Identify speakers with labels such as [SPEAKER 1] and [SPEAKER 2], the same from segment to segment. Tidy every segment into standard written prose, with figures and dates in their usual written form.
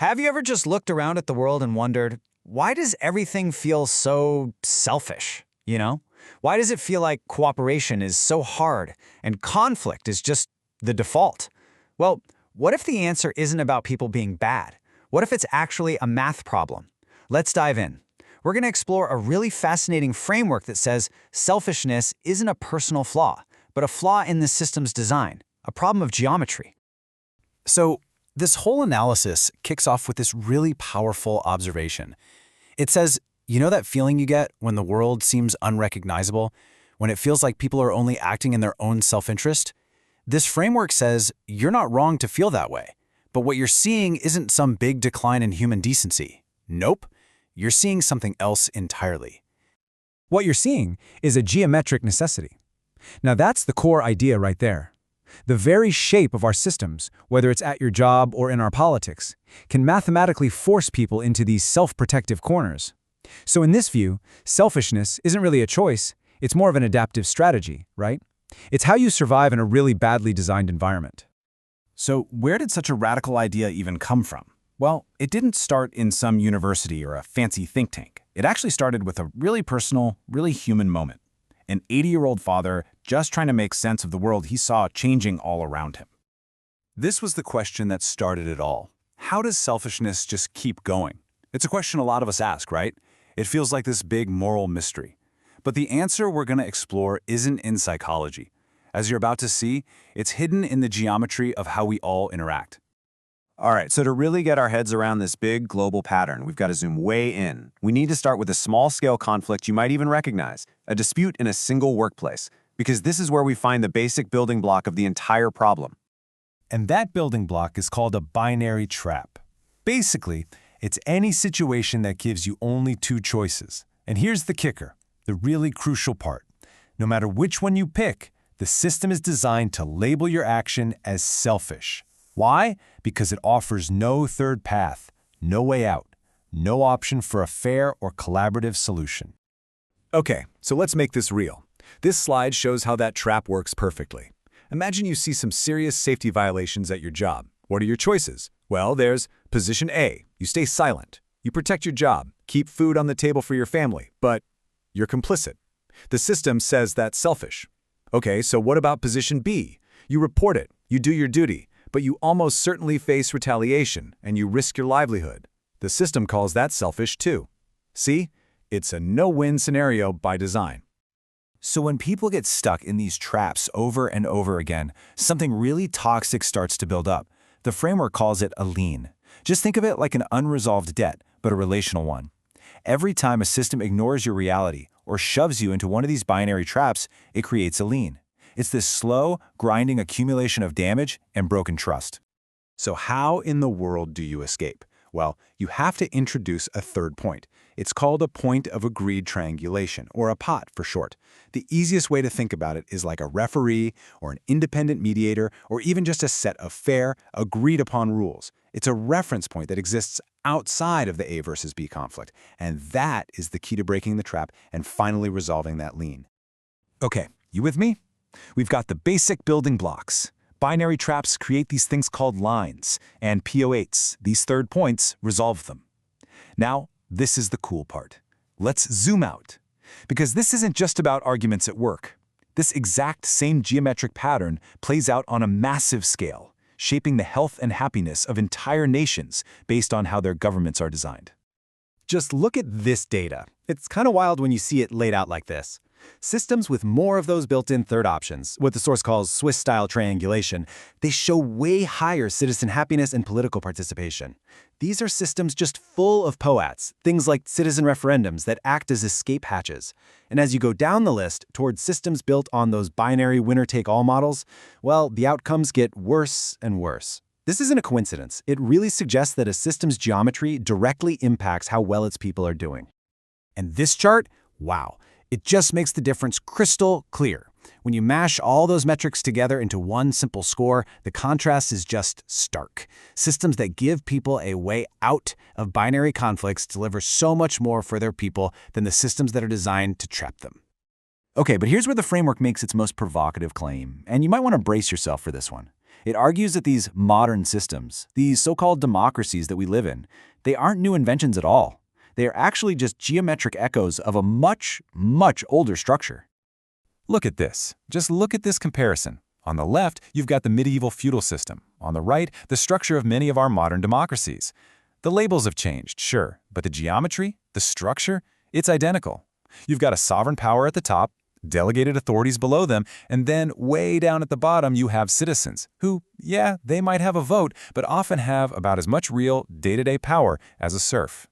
[SPEAKER 1] Have you ever just looked around at the world and wondered, why does everything feel so selfish, you know? Why does it feel like cooperation is so hard and conflict is just the default? Well, what if the answer isn't about people being bad? What if it's actually a math problem? Let's dive in. We're going to explore a really fascinating framework that says selfishness isn't a personal flaw, but a flaw in the system's design, a problem of geometry.
[SPEAKER 2] So, this whole analysis kicks off with this really powerful observation. It says, you know that feeling you get when the world seems unrecognizable, when it feels like people are only acting in their own self-interest? This framework says you're not wrong to feel that way, but what you're seeing isn't some big decline in human decency. Nope, you're seeing something else entirely.
[SPEAKER 3] What you're seeing is a geometric necessity. Now that's the core idea right there. The very shape of our systems, whether it's at your job or in our politics, can mathematically force people into these self-protective corners. So in this view, selfishness isn't really a choice, it's more of an adaptive strategy, right? It's how you survive in a really badly designed environment.
[SPEAKER 2] So where did such a radical idea even come from? Well, it didn't start in some university or a fancy think tank. It actually started with a really personal, really human moment. An 80-year-old father just trying to make sense of the world he saw changing all around him. This was the question that started it all. How does selfishness just keep going? It's a question a lot of us ask, right? It feels like this big moral mystery. But the answer we're going to explore isn't in psychology. As you're about to see, it's hidden in the geometry of how we all interact.
[SPEAKER 4] All right, so to really get our heads around this big global pattern, we've got to zoom way in. We need to start with a small-scale conflict you might even recognize, a dispute in a single workplace, because this is where we find the basic building block of the entire problem.
[SPEAKER 5] And that building block is called a binary trap. Basically, it's any situation that gives you only two choices. And here's the kicker, the really crucial part. No matter which one you pick, the system is designed to label your action as selfish. Why? Because it offers no third path, no way out, no option for a fair or collaborative solution.
[SPEAKER 6] Okay, so let's make this real. This slide shows how that trap works perfectly. Imagine you see some serious safety violations at your job. What are your choices? Well, there's position A. You stay silent. You protect your job, keep food on the table for your family, but you're complicit. The system says that's selfish. Okay, so what about position B? You report it, you do your duty, but you almost certainly face retaliation and you risk your livelihood. The system calls that selfish too. See? It's a no-win scenario by design.
[SPEAKER 2] So when people get stuck in these traps over and over again, something really toxic starts to build up. The framework calls it a lien. Just think of it like an unresolved debt, but a relational one. Every time a system ignores your reality or shoves you into one of these binary traps, it creates a lien. It's this slow, grinding accumulation of damage and broken trust.
[SPEAKER 6] So how in the world do you escape? Well, you have to introduce a third point. It's called a point of agreed triangulation, or a POT for short. The easiest way to think about it is like a referee or an independent mediator or even just a set of fair, agreed-upon rules. It's a reference point that exists outside of the A versus B conflict, and that is the key to breaking the trap and finally resolving that lien.
[SPEAKER 5] Okay, you with me? We've got the basic building blocks. Binary traps create these things called lines, and PO8s, these third points, resolve them. Now, this is the cool part. Let's zoom out. Because this isn't just about arguments at work. This exact same geometric pattern plays out on a massive scale, shaping the health and happiness of entire nations based on how their governments are designed.
[SPEAKER 3] Just look at this data. It's kind of wild when you see it laid out like this. Systems with more of those built-in third options, what the source calls Swiss-style triangulation, they show way higher citizen happiness and political participation. These are systems just full of POATs, things like citizen referendums that act as escape hatches. And as you go down the list towards systems built on those binary winner-take-all models, well, the outcomes get worse and worse. This isn't a coincidence. It really suggests that a system's geometry directly impacts how well its people are doing. And this chart, wow. It just makes the difference crystal clear. When you mash all those metrics together into one simple score, the contrast is just stark. Systems that give people a way out of binary conflicts deliver so much more for their people than the systems that are designed to trap them.
[SPEAKER 2] Okay, but here's where the framework makes its most provocative claim, and you might want to brace yourself for this one.
[SPEAKER 3] It argues that these modern systems, these so-called democracies that we live in, they aren't new inventions at all. They are actually just geometric echoes of a much, much older structure.
[SPEAKER 2] Look at this. Just look at this comparison. On the left, you've got the medieval feudal system. On the right, the structure of many of our modern democracies. The labels have changed, sure, but the geometry, the structure, it's identical. You've got a sovereign power at the top, delegated authorities below them, and then way down at the bottom you have citizens who, yeah, they might have a vote, but often have about as much real day-to-day power as a serf.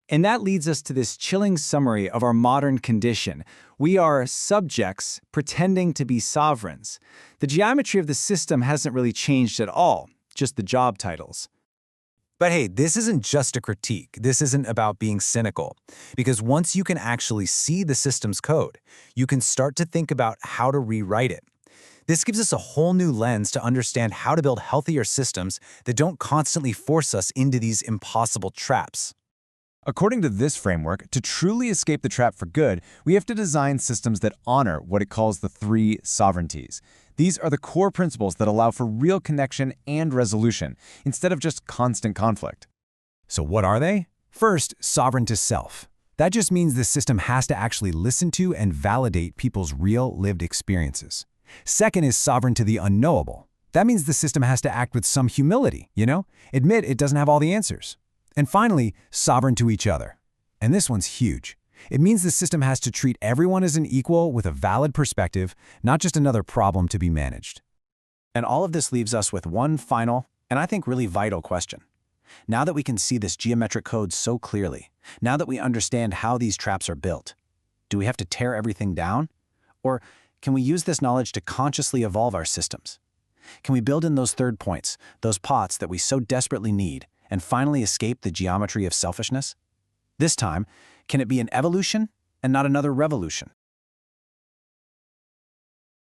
[SPEAKER 1] And that leads us to this chilling summary of our modern condition. We are subjects pretending to be sovereigns. The geometry of the system hasn't really changed at all, just the job titles.
[SPEAKER 5] But hey, this isn't just a critique. This isn't about being cynical. Because once you can actually see the system's code, you can start to think about how to rewrite it. This gives us a whole new lens to understand how to build healthier systems that don't constantly force us into these impossible traps.
[SPEAKER 4] According to this framework, to truly escape the trap for good, we have to design systems that honor what it calls the three sovereignties. These are the core principles that allow for real connection and resolution, instead of just constant conflict.
[SPEAKER 3] So what are they? First, sovereign to self. That just means the system has to actually listen to and validate people's real lived experiences. Second is sovereign to the unknowable. That means the system has to act with some humility, admit it doesn't have all the answers. And finally, sovereign to each other. And this one's huge. It means the system has to treat everyone as an equal with a valid perspective, not just another problem to be managed. And all of this leaves us with one final, and I think really vital question. Now that we can see this geometric code so clearly, now that we understand how these traps are built, do we have to tear everything down? Or can we use this knowledge to consciously evolve our systems? Can we build in those third points, those pots that we so desperately need, and finally escape the geometry of selfishness? This time, can it be an evolution and not another revolution?